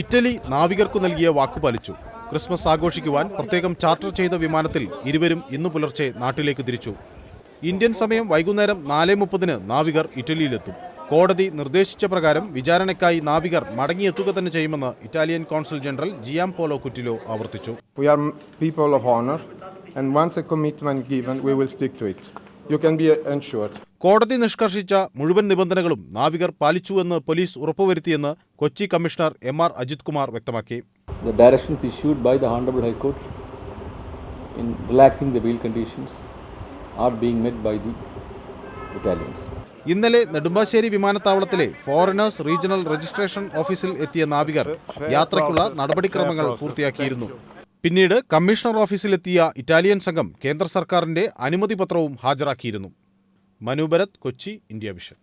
Italy നാവികർക്കു നൽകിയ വാക്കുപാലിച്ചു. Christmas ആഘോഷിക്കുവാൻ പ്രത്യേകം charter ചെയ്ത വിമാനത്തിൽ ഇരുവരും ഇന്നു പുലർച്ചെ നാട്ടിലേക്ക് തിരിച്ചു. ഇന്ത്യൻ സമയം വൈകുന്നേരം 4:30 നാവികർ ഇറ്റലിയിലെത്തും. കോടതി നിർദ്ദേശിച്ച പ്രകാരം വിചാരണയ്ക്കായി നാവികർ മടങ്ങിയെത്തുക തന്നെ ചെയ്യുമെന്ന് ഇറ്റാലിയൻ കോൺസുൽ ജനറൽ ജിയാംപോലോ കുറ്റിലോ ആവർത്തിച്ചു. We are people of honor and once a commitment given we will stick to it. You can be ensured. കോടതി നിഷ്കർഷിച്ച മുഴുവൻ നിബന്ധനകളും നാവികർ പാലിച്ചുവെന്ന് പോലീസ് ഉറപ്പുവരുത്തിയെന്ന് കൊച്ചി കമ്മീഷണർ MR അജിത് കുമാർ വ്യക്തമാക്കി. The directions issued by the Honorable High Court in relaxing the bail conditions are being met by the Italians. ഇന്നലെ നെടുമ്പാശ്ശേരി വിമാനത്താവളത്തിലെ ഫോറിനേഴ്സ് റീജിയണൽ രജിസ്ട്രേഷൻ ഓഫീസിൽ എത്തിയ നാവികർ യാത്രയ്ക്കുള്ള നടപടിക്രമങ്ങൾ പൂർത്തിയാക്കിയിരുന്നു. പിന്നീട് കമ്മീഷണർ ഓഫീസിലെത്തിയ ഇറ്റാലിയൻ സംഘം കേന്ദ്ര സർക്കാരിന്റെ അനുമതി പത്രവും ഹാജരാക്കിയിരുന്നു. മനു ഭരത്, കൊച്ചി, ഇന്ത്യ വിഷൻ.